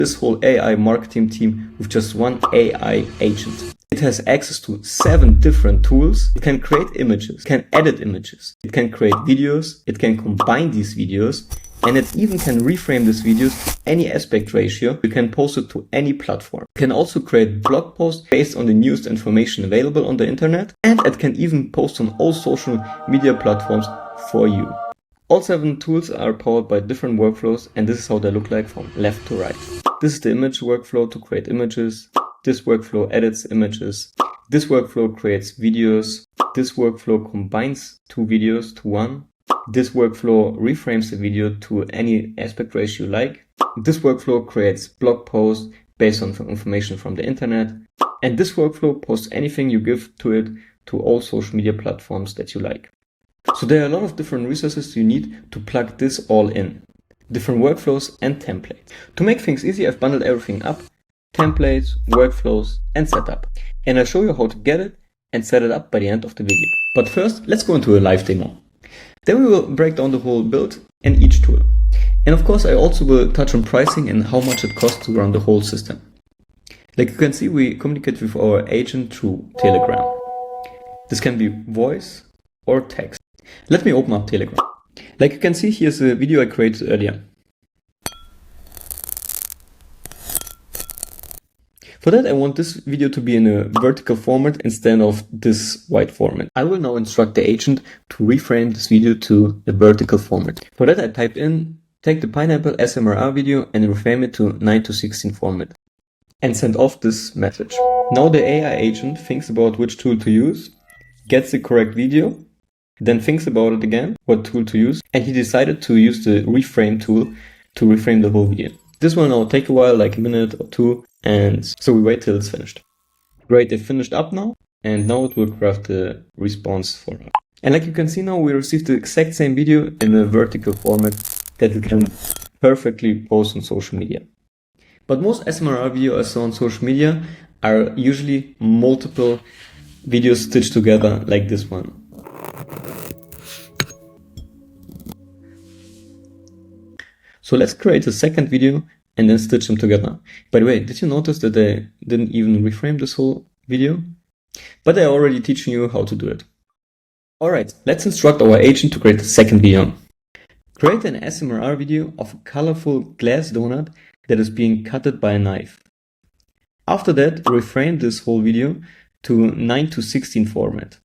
this whole AI marketing team with just one AI agent. It has access to 7 different tools. It can create images, it can edit images, it can create videos, it can combine these videos, and it even can reframe these videos to any aspect ratio. You can post it to any platform. It can also create blog posts based on the newest information available on the internet, and it can even post on all social media platforms for you. All 7 tools are powered by different workflows, and this is how they look like from left to right. This is the image workflow to create images. This workflow edits images. This workflow creates videos. This workflow combines 2 videos to one. This workflow reframes the video to any aspect ratio you like. This workflow creates blog posts based on information from the internet. And this workflow posts anything you give to it to all social media platforms that you like. So there are a lot of different resources you need to plug this all in. Different workflows and templates. To make things easy, I've bundled everything up. Templates, workflows, and setup. And I'll show you how to get it and set it up by the end of the video. But first, let's go into a live demo. Then we will break down the whole build and each tool. And of course, I also will touch on pricing and how much it costs to run the whole system. Like you can see, we communicate with our agent through Telegram. This can be voice or text. Let me open up Telegram. Like you can see, here's a video I created earlier. For that, I want this video to be in a vertical format instead of this white format. I will now instruct the agent to reframe this video to a vertical format. For that, I type in, take the pineapple SMRR video and reframe it to 9:16 format and send off this message. Now the AI agent thinks about which tool to use, gets the correct video, then thinks about it again, what tool to use, and he decided to use the reframe tool to reframe the whole video. This will now take a while, like a minute or 2, and so we wait till it's finished. Great, it finished up now, and now it will craft the response for us. And like you can see now, we received the exact same video in a vertical format that we can perfectly post on social media. But most SMRR videos I saw on social media are usually multiple videos stitched together like this one. So let's create a second video and then stitch them together. By the way, did you notice that I didn't even reframe this whole video? But I'm already teaching you how to do it. Alright, let's instruct our agent to create a second video. Create an SMRR video of a colorful glass donut that is being cutted by a knife. After that, reframe this whole video to 9:16 format.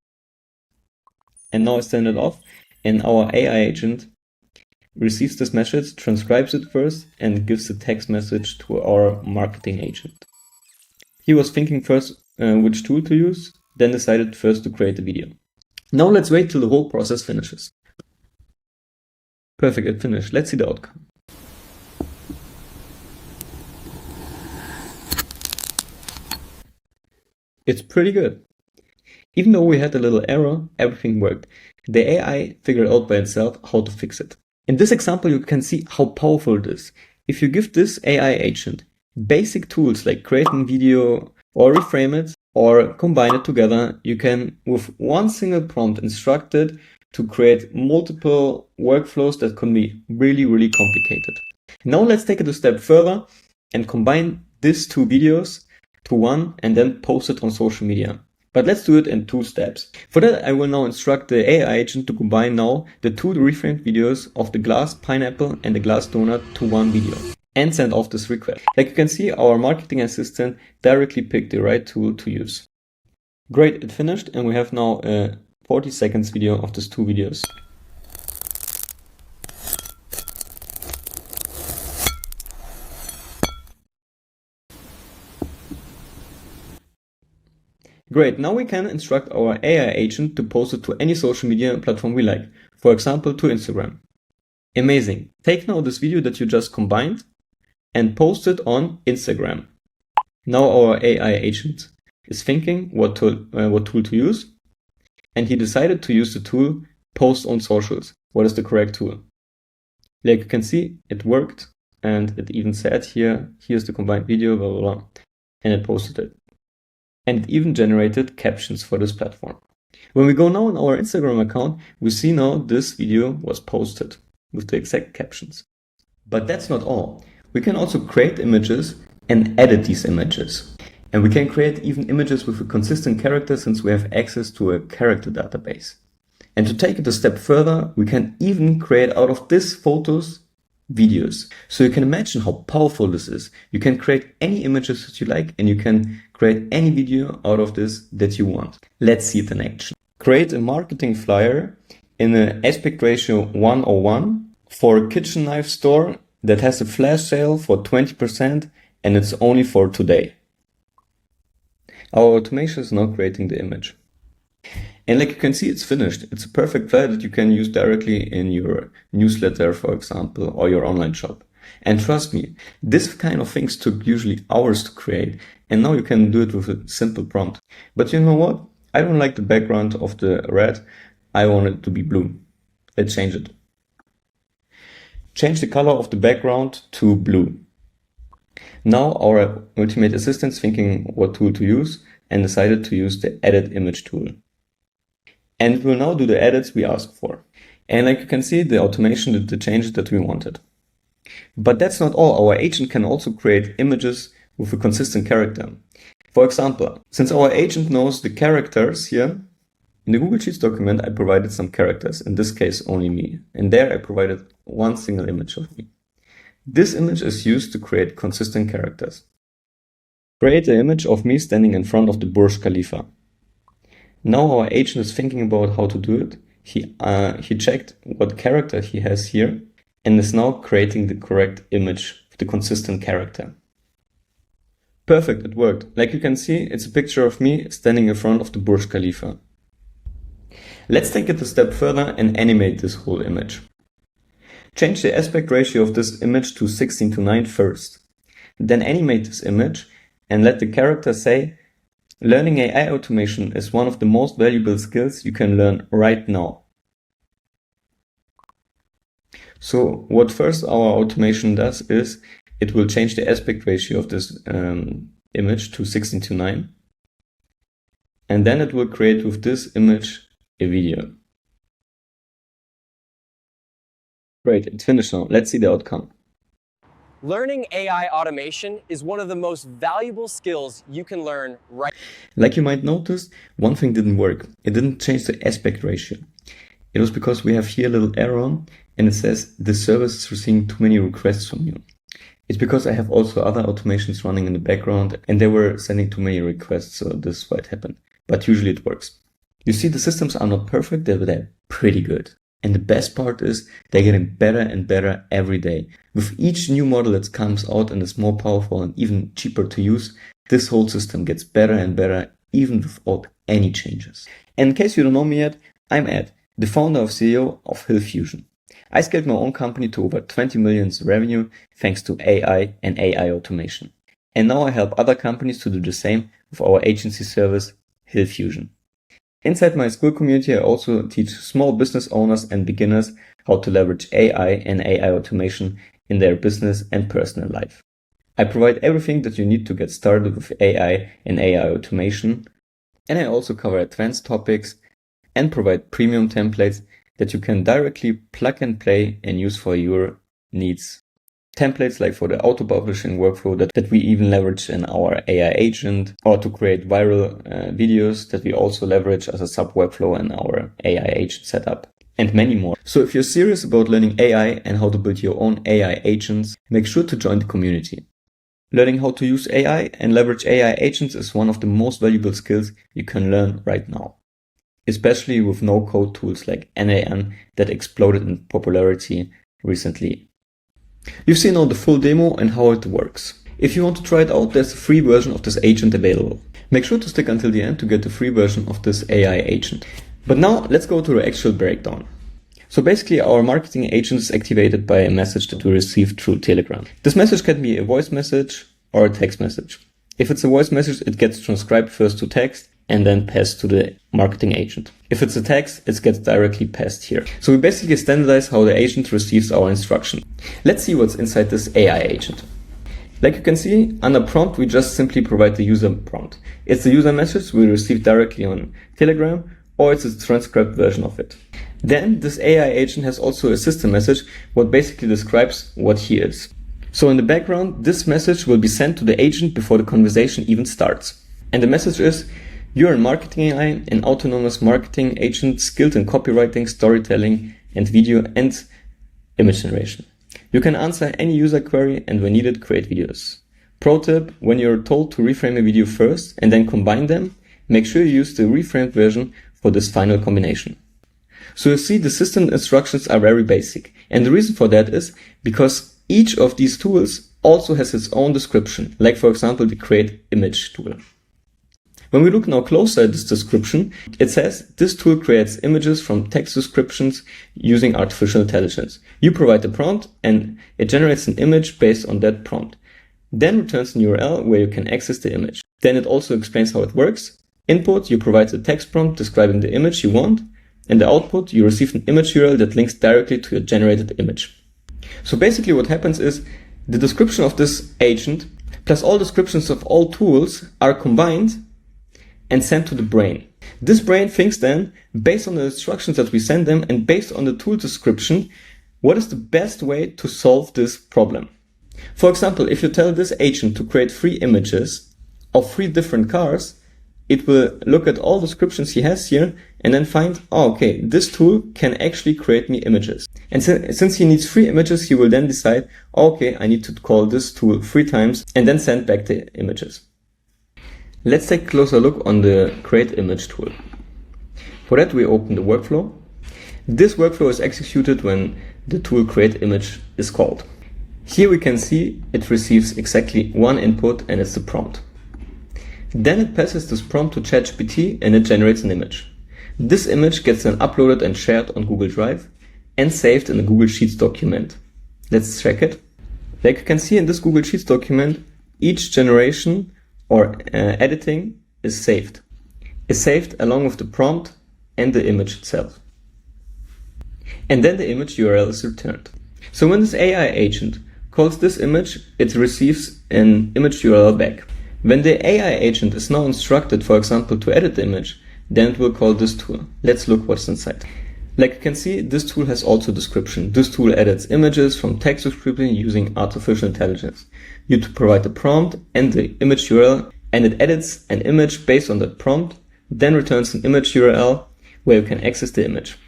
And now I send it off, and our AI agent receives this message, transcribes it first, and gives the text message to our marketing agent. He was thinking first which tool to use, then decided first to create the video. Now let's wait till the whole process finishes. Perfect, it finished. Let's see the outcome. It's pretty good. Even though we had a little error, everything worked. The AI figured out by itself how to fix it. In this example, you can see how powerful it is. If you give this AI agent basic tools like creating video or reframe it or combine it together, you can, with one single prompt, instruct it to create multiple workflows that can be really, really complicated. Now let's take it a step further and combine these 2 videos to one and then post it on social media. But let's do it in 2 steps. For that, I will now instruct the AI agent to combine now the 2 reframed videos of the glass pineapple and the glass donut to one video and send off this request. Like you can see, our marketing assistant directly picked the right tool to use. Great, it finished, and we have now a 40 seconds video of these 2 videos. Great, now we can instruct our AI agent to post it to any social media platform we like, for example to Instagram. Amazing. Take now this video that you just combined and post it on Instagram. Now our AI agent is thinking what tool to use, and he decided to use the tool post on socials. What is the correct tool? Like you can see, it worked, and it even said here, here's the combined video, blah, blah, blah, and it posted it. And it even generated captions for this platform. When we go now on our Instagram account, we see now this video was posted with the exact captions. But that's not all. We can also create images and edit these images. And we can create even images with a consistent character since we have access to a character database. And to take it a step further, we can even create out of these photos videos. So you can imagine how powerful this is. You can create any images that you like and you can create any video out of this that you want. Let's see it in action. Create a marketing flyer in an aspect ratio 1:1 for a kitchen knife store that has a flash sale for 20% and it's only for today. Our automation is now creating the image. And like you can see, it's finished. It's a perfect flyer that you can use directly in your newsletter, for example, or your online shop. And trust me, this kind of things took usually hours to create. And now you can do it with a simple prompt. But you know what? I don't like the background of the red. I want it to be blue. Let's change it. Change the color of the background to blue. Now our Ultimate Assistant is thinking what tool to use and decided to use the Edit Image tool. And it will now do the edits we asked for. And like you can see, the automation did the changes that we wanted. But that's not all. Our agent can also create images with a consistent character. For example, since our agent knows the characters here, in the Google Sheets document, I provided some characters, in this case only me. And there I provided one single image of me. This image is used to create consistent characters. Create an image of me standing in front of the Burj Khalifa. Now our agent is thinking about how to do it. He checked what character he has here and is now creating the correct image with the consistent character. Perfect, it worked. Like you can see, it's a picture of me standing in front of the Burj Khalifa. Let's take it a step further and animate this whole image. Change the aspect ratio of this image to 16:9 first. Then animate this image and let the character say, "Learning AI automation is one of the most valuable skills you can learn right now." So what first our automation does is it will change the aspect ratio of this image to 16:9. And then it will create with this image a video. Great, it's finished now. Let's see the outcome. Learning AI automation is one of the most valuable skills you can learn right. Like you might notice, one thing didn't work. It didn't change the aspect ratio. It was because we have here a little error and it says the service is receiving too many requests from you. It's because I have also other automations running in the background and they were sending too many requests, so this is why it happened. But usually it works. You see, the systems are not perfect, but they're pretty good. And the best part is they're getting better and better every day. With each new model that comes out and is more powerful and even cheaper to use, this whole system gets better and better even without any changes. And in case you don't know me yet, I'm Ed, the founder and CEO of Hill Fusion. I scaled my own company to over 20 million revenue thanks to AI and AI automation. And now I help other companies to do the same with our agency service, Hill Fusion. Inside my school community, I also teach small business owners and beginners how to leverage AI and AI automation in their business and personal life. I provide everything that you need to get started with AI and AI automation. And I also cover advanced topics and provide premium templates that you can directly plug and play and use for your needs. Templates like for the auto-publishing workflow that we even leverage in our AI agent, or to create viral videos that we also leverage as a sub-workflow in our AI agent setup, and many more. So if you're serious about learning AI and how to build your own AI agents, make sure to join the community. Learning how to use AI and leverage AI agents is one of the most valuable skills you can learn right now, especially with no-code tools like n8n that exploded in popularity recently. You've seen now the full demo and how it works. If you want to try it out, there's a free version of this agent available. Make sure to stick until the end to get the free version of this AI agent. But now let's go to the actual breakdown. So basically our marketing agent is activated by a message that we receive through Telegram. This message can be a voice message or a text message. If it's a voice message, it gets transcribed first to text and then passed to the marketing agent. If it's a text, it gets directly passed here. So we basically standardize how the agent receives our instruction. Let's see what's inside this AI agent. Like you can see, under prompt, we just simply provide the user prompt. It's the user message we receive directly on Telegram, or it's a transcribed version of it. Then this AI agent has also a system message, what basically describes what he is. So in the background, this message will be sent to the agent before the conversation even starts. And the message is, you're a marketing AI, an autonomous marketing agent skilled in copywriting, storytelling, and video and image generation. You can answer any user query and when needed, create videos. Pro tip, when you're told to reframe a video first and then combine them, make sure you use the reframed version for this final combination. So you see the system instructions are very basic. And the reason for that is because each of these tools also has its own description, like for example the create image tool. When we look now closer at this description, it says this tool creates images from text descriptions using artificial intelligence. You provide the prompt and it generates an image based on that prompt. Then returns an URL where you can access the image. Then it also explains how it works. Input, you provide the text prompt describing the image you want. And the output, you receive an image URL that links directly to your generated image. So basically what happens is the description of this agent plus all descriptions of all tools are combined and sent to the brain. This brain thinks then, based on the instructions that we send them and based on the tool description, what is the best way to solve this problem? For example, if you tell this agent to create 3 images of 3 different cars, it will look at all descriptions he has here and then find, oh, okay, this tool can actually create me images. And since he needs 3 images, he will then decide, oh, okay, I need to call this tool 3 times and then send back the images. Let's take a closer look on the create image tool. For that, we open the workflow. This workflow is executed when the tool create image is called. Here we can see it receives exactly 1 input and it's the prompt. Then it passes this prompt to ChatGPT and it generates an image. This image gets then uploaded and shared on Google Drive and saved in a Google Sheets document. Let's check it. Like you can see in this Google Sheets document, each generation or editing is saved. Is saved along with the prompt and the image itself. And then the image URL is returned. So when this AI agent calls this image, it receives an image URL back. When the AI agent is now instructed, for example, to edit the image, then it will call this tool. Let's look what's inside. Like you can see, this tool has also description. This tool edits images from text description using artificial intelligence. You provide the prompt and the image URL, and it edits an image based on that prompt, then returns an image URL where you can access the image.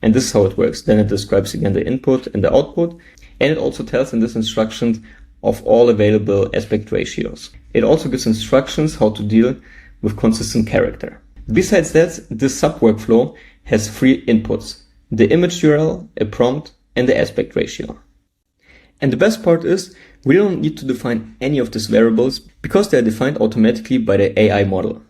And this is how it works. Then it describes again the input and the output, and it also tells in this instruction of all available aspect ratios. It also gives instructions how to deal with consistent character. Besides that, this sub-workflow has 3 inputs: the image URL, a prompt, and the aspect ratio. And the best part is, we don't need to define any of these variables because they are defined automatically by the AI model.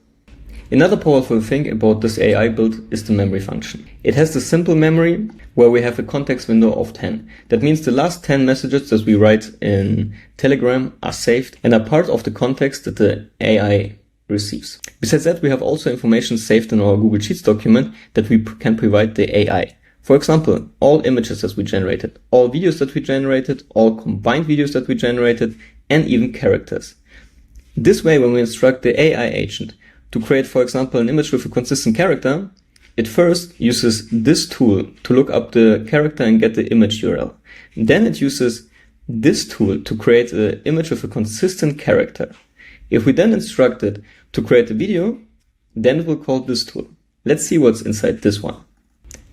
Another powerful thing about this AI build is the memory function. It has the simple memory where we have a context window of 10. That means the last 10 messages that we write in Telegram are saved and are part of the context that the AI receives. Besides that, we have also information saved in our Google Sheets document that we can provide the AI. For example, all images that we generated, all videos that we generated, all combined videos that we generated, and even characters. This way, when we instruct the AI agent to create, for example, an image with a consistent character, it first uses this tool to look up the character and get the image URL. Then it uses this tool to create an image with a consistent character. If we then instruct it to create a video, then it will call this tool. Let's see what's inside this one.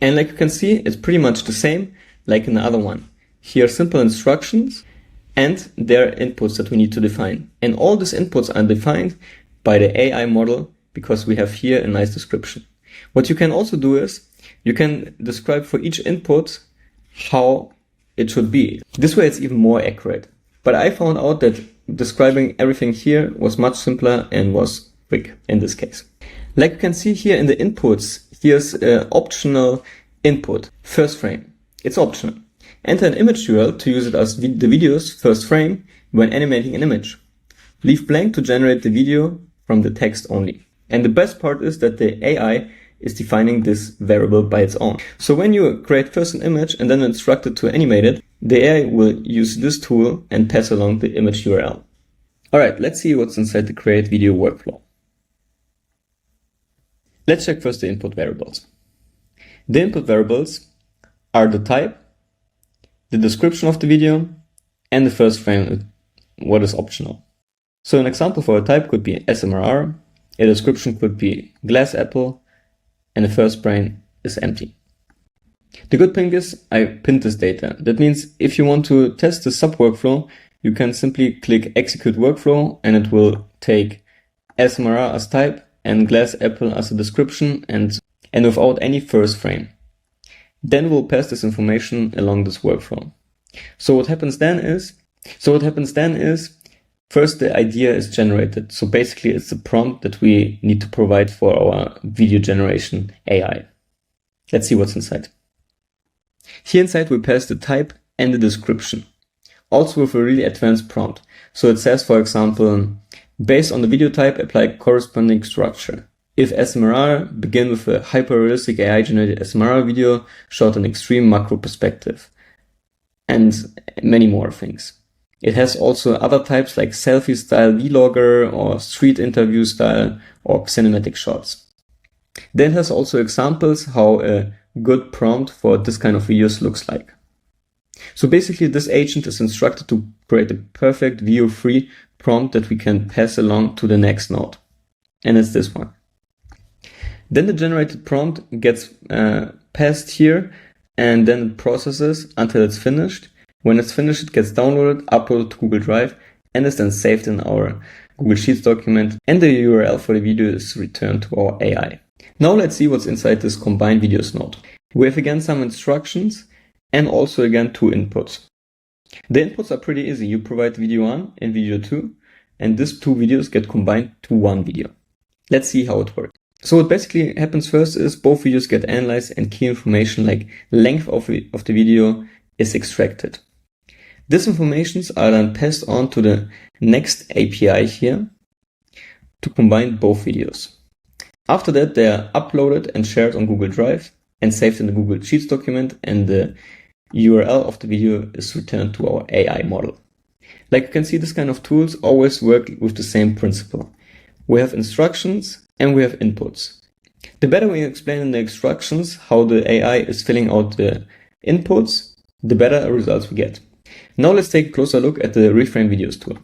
And like you can see, it's pretty much the same like in the other one. Here are simple instructions and there are inputs that we need to define. And all these inputs are defined by the AI model because we have here a nice description. What you can also do is you can describe for each input how it should be. This way it's even more accurate. But I found out that describing everything here was much simpler and was quick in this case. Like you can see here in the inputs, here's an optional input, first frame. It's optional. Enter an image URL to use it as the video's first frame when animating an image. Leave blank to generate the video from the text only. And the best part is that the AI is defining this variable by its own. So when you create first an image and then instruct it to animate it, the AI will use this tool and pass along the image URL. Alright, let's see what's inside the create video workflow. Let's check first the input variables. The input variables are the type, the description of the video, and the first frame, what is optional. So an example for a type could be SMRR, a description could be glass apple, and the first frame is empty. The good thing is I pinned this data. That means if you want to test the sub-workflow, you can simply click execute workflow and it will take SMRR as type and glass apple as a description and without any first frame. Then we'll pass this information along this workflow. So what happens then is first the idea is generated. So basically it's the prompt that we need to provide for our video generation AI. Let's see what's inside. Here inside we pass the type and the description, also with a really advanced prompt. So it says, for example, based on the video type, apply corresponding structure. If SMRR, begin with a hyper-realistic AI-generated SMRR video shot in extreme macro perspective, and many more things. It has also other types like selfie style vlogger or street interview style or cinematic shots. Then it has also examples how a good prompt for this kind of videos looks like. So basically this agent is instructed to create a perfect video-free prompt that we can pass along to the next node. And it's this one. Then the generated prompt gets passed here and then it processes until it's finished. When it's finished, it gets downloaded, uploaded to Google Drive, and is then saved in our Google Sheets document, and the URL for the video is returned to our AI. Now let's see what's inside this combined videos node. We have again some instructions and also again two inputs. The inputs are pretty easy. You provide video 1 and video 2, and these two videos get combined to one video. Let's see how it works. So what basically happens first is both videos get analyzed and key information like length of the video is extracted. These informations are then passed on to the next API here to combine both videos. After that, they are uploaded and shared on Google Drive and saved in the Google Sheets document, and the URL of the video is returned to our AI model. Like you can see, this kind of tools always work with the same principle. We have instructions and we have inputs. The better we explain in the instructions how the AI is filling out the inputs, the better results we get. Now let's take a closer look at the Reframe Videos tool.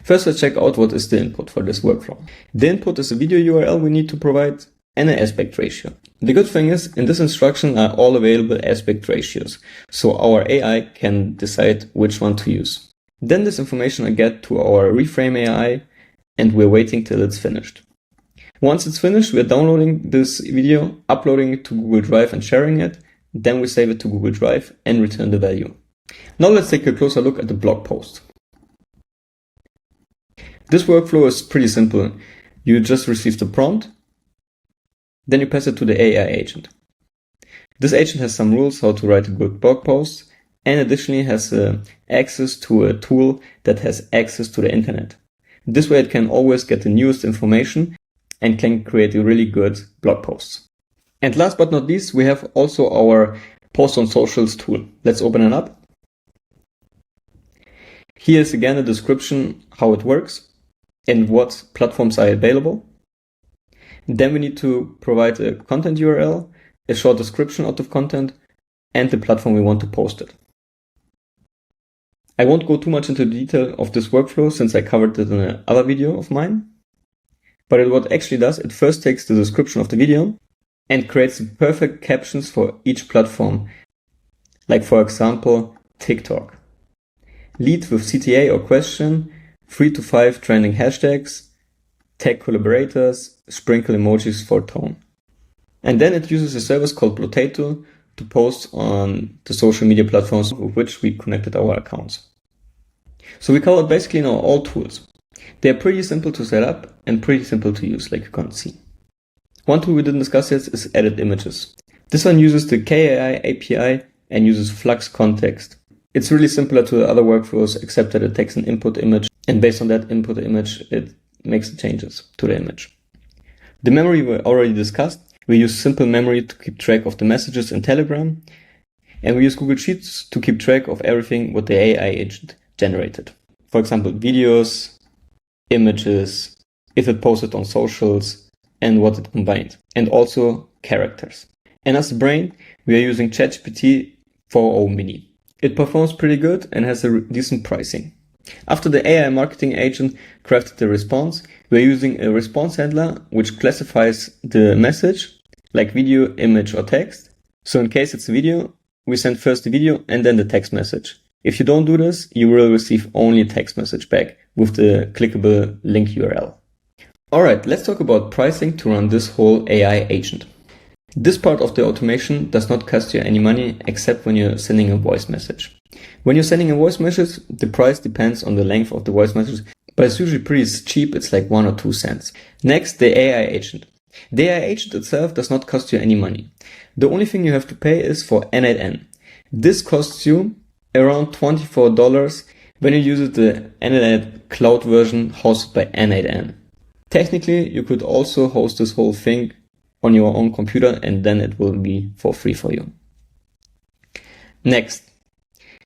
First, let's check out what is the input for this workflow. The input is a video URL we need to provide and an aspect ratio. The good thing is, in this instruction are all available aspect ratios, so our AI can decide which one to use. Then this information I get to our Reframe AI, and we're waiting till it's finished. Once it's finished, we're downloading this video, uploading it to Google Drive and sharing it. Then we save it to Google Drive and return the value. Now let's take a closer look at the blog post. This workflow is pretty simple. You just receive the prompt, then you pass it to the AI agent. This agent has some rules how to write a good blog post, and additionally has access to a tool that has access to the internet. This way it can always get the newest information and can create a really good blog post. And last but not least, we have also our post on socials tool. Let's open it up. Here is again a description how it works and what platforms are available. Then we need to provide a content URL, a short description of the content, and the platform we want to post it. I won't go too much into the detail of this workflow since I covered it in another video of mine. But what it actually does, it first takes the description of the video and creates the perfect captions for each platform. Like for example, TikTok. Lead with CTA or question, 3 to 5 trending hashtags, tag collaborators, sprinkle emojis for tone. And then it uses a service called Potato to post on the social media platforms with which we connected our accounts. So we covered basically now all tools. They are pretty simple to set up and pretty simple to use, like you can see. One tool we didn't discuss yet is edit images. This one uses the KAI API and uses Flux context. It's really similar to the other workflows except that it takes an input image and based on that input image it makes the changes to the image. The memory we already discussed. We use simple memory to keep track of the messages in Telegram, and we use Google Sheets to keep track of everything what the AI agent generated. For example, videos, images, if it posted on socials, and what it combined, and also characters. And as the brain, we are using ChatGPT 4.0 Mini. It performs pretty good and has a decent pricing. After the AI marketing agent crafted the response, we're using a response handler which classifies the message like video, image or text. So in case it's a video, we send first the video and then the text message. If you don't do this, you will receive only a text message back with the clickable link URL. Alright, let's talk about pricing to run this whole AI agent. This part of the automation does not cost you any money except when you're sending a voice message. When you're sending a voice message, the price depends on the length of the voice message, but it's usually pretty cheap, it's like 1 or 2 cents. Next, the AI agent. The AI agent itself does not cost you any money. The only thing you have to pay is for n8n. This costs you around $24 when you use the n8n cloud version hosted by n8n. Technically, you could also host this whole thing on your own computer and then it will be for free for you. Next,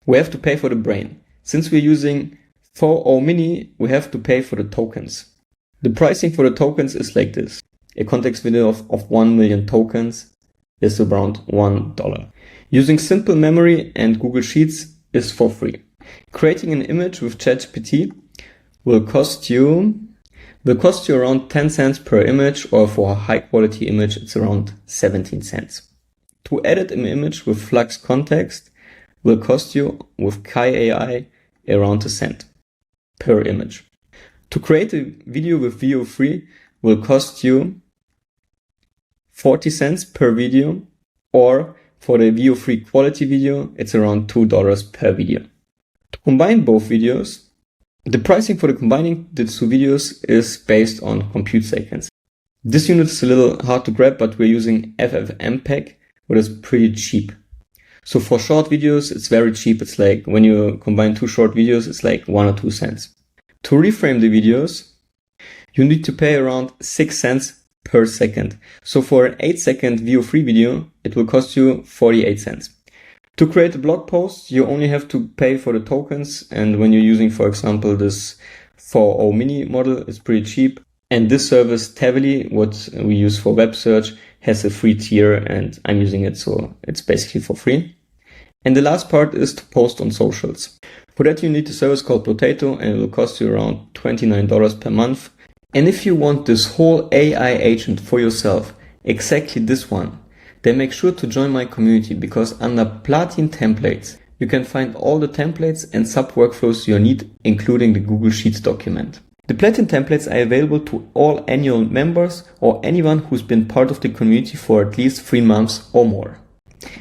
we have to pay for the brain. Since we're using 4.0 mini, we have to pay for the tokens. The pricing for the tokens is like this. A context video of 1 million tokens is around $1. Using simple memory and Google Sheets is for free. Creating an image with ChatGPT will cost you around 10 cents per image, or for a high quality image it's around 17 cents. To edit an image with Flux context will cost you with Kai AI around a cent per image. To create a video with VO3 will cost you 40 cents per video, or for the VO3 quality video it's around $2 per video. To combine both videos, the pricing for the combining the two videos is based on compute seconds. This unit is a little hard to grab, but we're using FFmpeg, which is pretty cheap. So for short videos, it's very cheap. It's like when you combine 2 short videos, it's like 1 or 2 cents. To reframe the videos, you need to pay around 6 cents per second. So for an 8-second VO3 video, it will cost you 48 cents. To create a blog post, you only have to pay for the tokens, and when you're using, for example, this 4.0 mini model, it's pretty cheap. And this service, Tavily, what we use for web search, has a free tier, and I'm using it, so it's basically for free. And the last part is to post on socials. For that you need a service called Potato, and it will cost you around $29 per month. And if you want this whole AI agent for yourself, exactly this one, then make sure to join my community, because under Platin templates, you can find all the templates and sub workflows you need, including the Google Sheets document. The Platin templates are available to all annual members or anyone who's been part of the community for at least 3 months or more.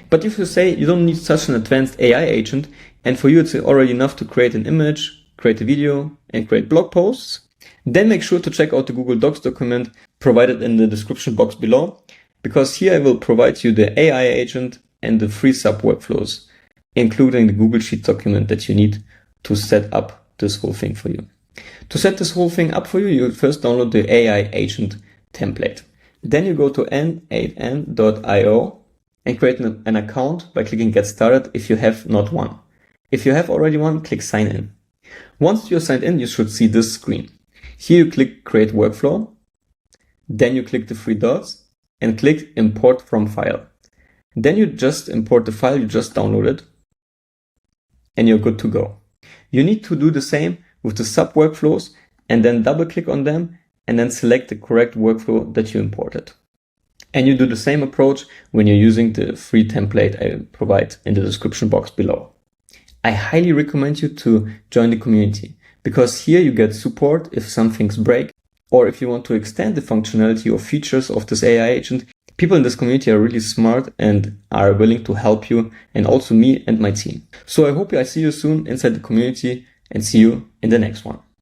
But if you say you don't need such an advanced AI agent, and for you it's already enough to create an image, create a video, and create blog posts, then make sure to check out the Google Docs document provided in the description box below, because here I will provide you the AI agent and the free sub workflows, including the Google Sheet document that you need to set up this whole thing for you. To set this whole thing up for you, you first download the AI agent template. Then you go to n8n.io and create an account by clicking Get Started if you have not one. If you have already one, click Sign In. Once you're signed in, you should see this screen. Here you click Create Workflow, then you click the 3 dots and click Import from File. Then you just import the file you just downloaded and you're good to go. You need to do the same with the sub workflows and then double click on them and then select the correct workflow that you imported. And you do the same approach when you're using the free template I provide in the description box below. I highly recommend you to join the community, because here you get support if some things break, or if you want to extend the functionality or features of this AI agent. People in this community are really smart and are willing to help you, and also me and my team. So I hope I see you soon inside the community, and see you in the next one.